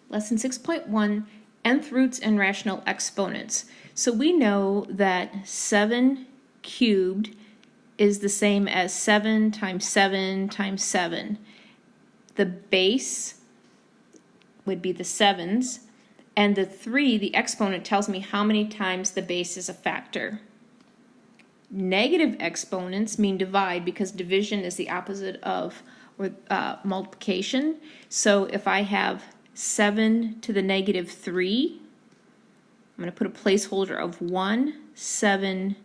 Lesson 6.1, nth roots and rational exponents. So we know that 7 cubed is the same as 7 times 7 times 7. The base would be the 7s, and the 3, the exponent, tells me how many times the base is a factor. Negative exponents mean divide because division is the opposite of multiplication. So if I have 7 to the negative 3, I'm going to put a placeholder of 1, 7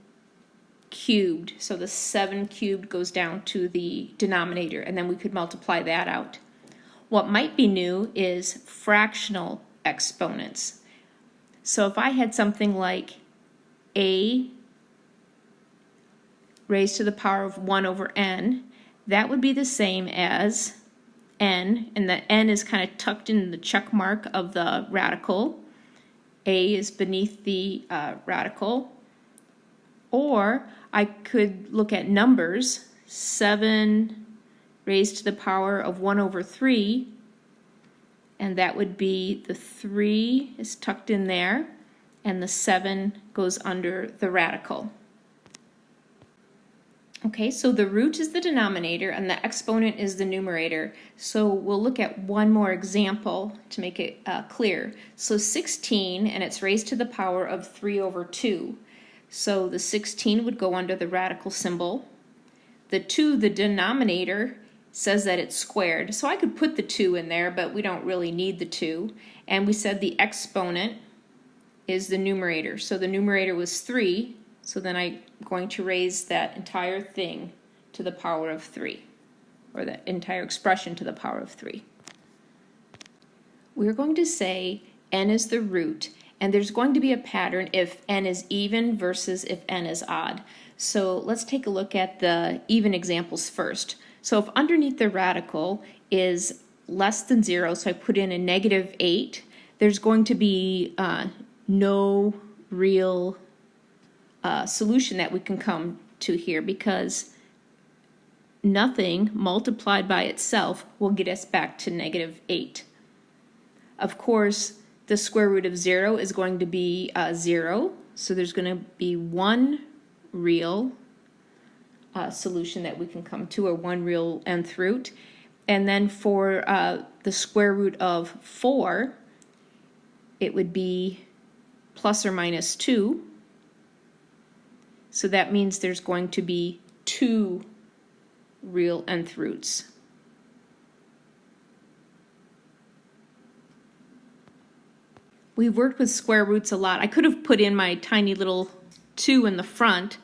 cubed. So the 7 cubed goes down to the denominator, and then we could multiply that out. What might be new is fractional exponents. So if I had something like a raised to the power of 1 over n, that would be the same as n, and the n is kind of tucked in the check mark of the radical. A is beneath the radical. Or I could look at numbers, 7 raised to the power of 1 over 3, and that would be the 3 is tucked in there, and the 7 goes under the radical. Okay, so the root is the denominator and the exponent is the numerator. So we'll look at one more example to make it clear. So 16, and it's raised to the power of 3 over 2. So the 16 would go under the radical symbol. The 2, the denominator, says that it's squared. So I could put the 2 in there, but we don't really need the 2. And we said the exponent is the numerator. So the numerator was 3. So then I'm going to raise that entire thing to the power of 3, or that entire expression to the power of 3. We're going to say n is the root, and there's going to be a pattern if n is even versus if n is odd. So let's take a look at the even examples first. So if underneath the radical is less than 0, so I put in a negative 8, there's going to be no real solution that we can come to here, because nothing multiplied by itself will get us back to negative 8. Of course, the square root of 0 is going to be 0, so there's going to be one real solution that we can come to, or one real nth root. And then for the square root of 4, it would be plus or minus 2. So that means there's going to be 2 real nth roots. We've worked with square roots a lot. I could have put in my tiny little 2 in the front,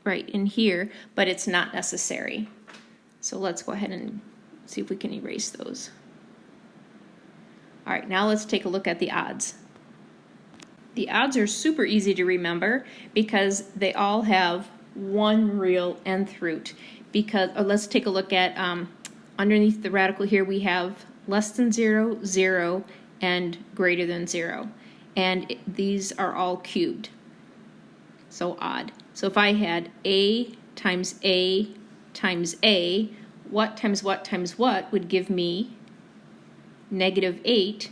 right in here, but it's not necessary. So let's go ahead and see if we can erase those. All right, now let's take a look at the odds. The odds are super easy to remember because they all have one real nth root. Let's take a look at underneath the radical here, we have less than 0, 0, and greater than 0. And these are all cubed, so odd. So if I had a times a times a, what times what times what would give me negative 8.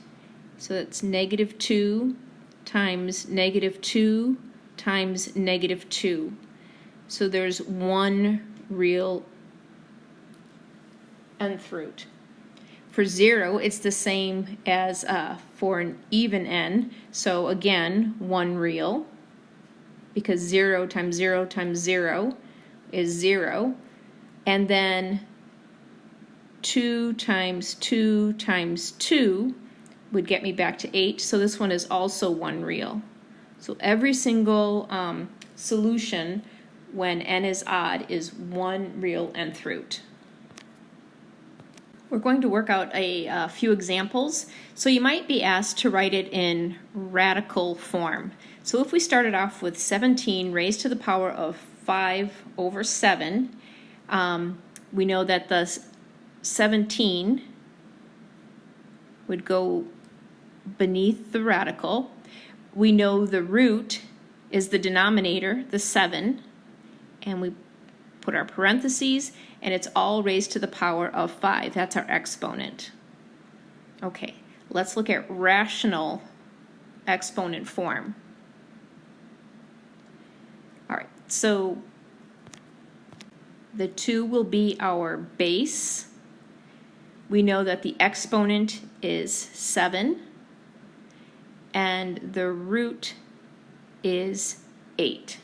So that's negative 2 times negative 2 times negative 2. So there's one real nth root. For 0, it's the same as for an even n. So again, one real, because 0 times 0 times 0 is 0. And then 2 times 2 times 2 would get me back to 8, so this one is also one real. So every single solution when n is odd is one real nth root. We're going to work out a few examples. So you might be asked to write it in radical form. So if we started off with 17 raised to the power of 5 over 7, we know that the 17 would go beneath the radical. We know the root is the denominator, the 7, and we put our parentheses, and it's all raised to the power of 5. That's our exponent. Okay, Let's look at rational exponent form. All right, so the 2 will be our base. We know that the exponent is 7, and the root is 8.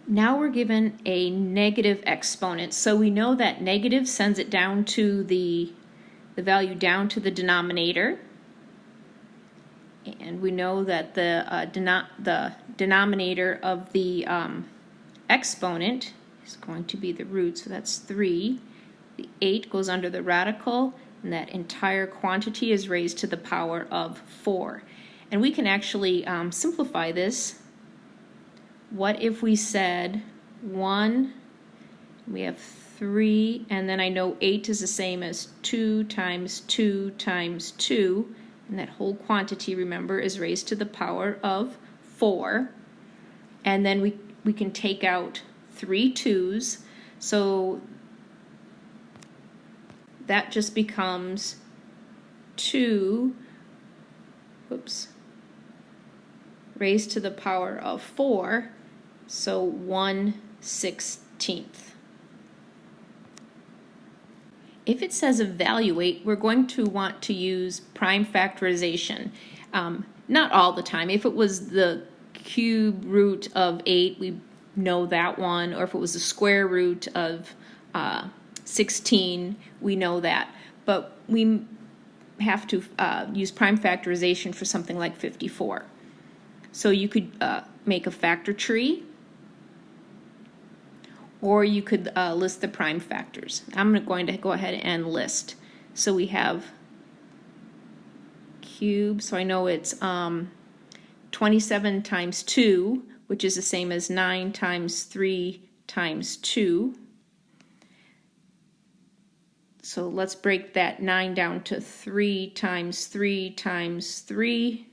Now we're given a negative exponent, so we know that negative sends it down to the value down to the denominator, and we know that the denominator of the exponent is going to be the root, so that's 3. The 8 goes under the radical, and that entire quantity is raised to the power of 4. And we can actually simplify this. What if we said 1, we have 3, and then I know 8 is the same as 2 times 2 times 2, and that whole quantity, remember, is raised to the power of 4. And then we can take out 3 2's, so that just becomes 2, raised to the power of 4, so 1/16. If it says evaluate, we're going to want to use prime factorization. Not all the time. If it was the cube root of 8, we know that one, or if it was the square root of 16, we know that. But we have to use prime factorization for something like 54. So you could make a factor tree, or you could list the prime factors. I'm going to go ahead and list. So we have cube, so I know it's 27 times 2, which is the same as 9 times 3 times 2. So let's break that 9 down to 3 times 3 times 3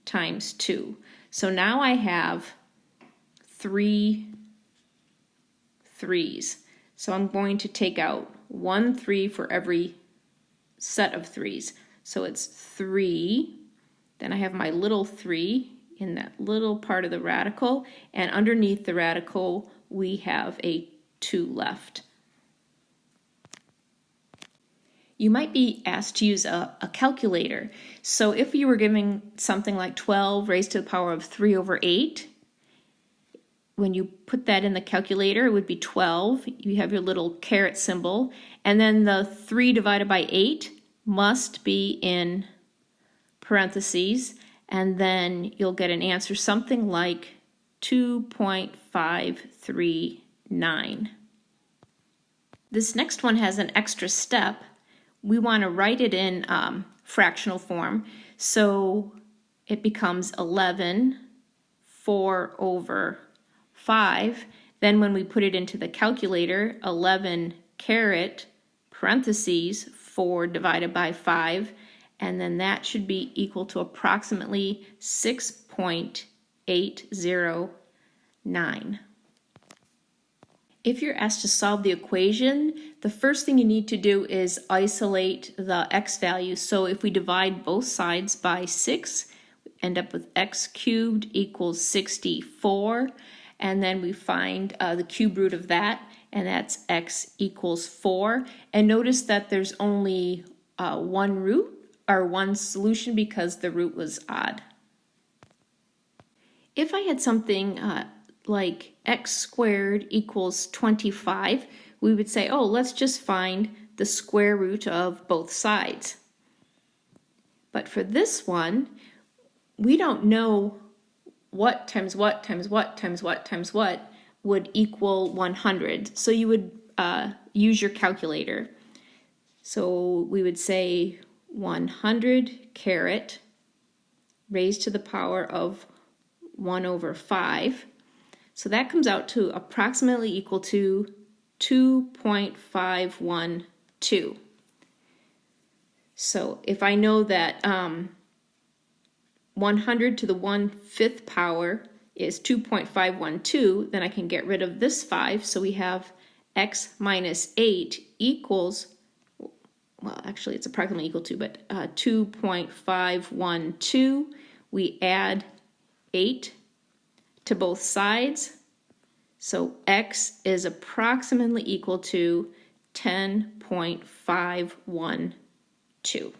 times 2. So now I have 3 3's. So I'm going to take out 1 3 for every set of 3's. So it's 3, then I have my little 3 in that little part of the radical, and underneath the radical we have a 2 left. You might be asked to use a calculator. So if you were giving something like 12 raised to the power of 3 over 8, when you put that in the calculator, it would be 12. You have your little caret symbol, and then the 3 divided by 8 must be in parentheses, and then you'll get an answer something like 2.539. This next one has an extra step. We want to write it in fractional form, so it becomes 11 4 over 5. Then when we put it into the calculator, 11 caret parentheses 4 divided by 5, and then that should be equal to approximately 6.809. If you're asked to solve the equation, the first thing you need to do is isolate the x value. So if we divide both sides by 6, we end up with x cubed equals 64, and then we find the cube root of that, and that's x equals 4. And notice that there's only one root, or one solution, because the root was odd. If I had something like x squared equals 25, we would say, oh, let's just find the square root of both sides. But for this one, we don't know what times what times what times what times what would equal 100. So you would use your calculator. So we would say 100 caret raised to the power of 1 over 5. So that comes out to approximately equal to 2.512. So if I know that 100 to the 1/5 power is 2.512, then I can get rid of this 5. So we have x minus 8 equals well, actually it's approximately equal to, but 2.512. We add 8 to both sides. So x is approximately equal to 10.512.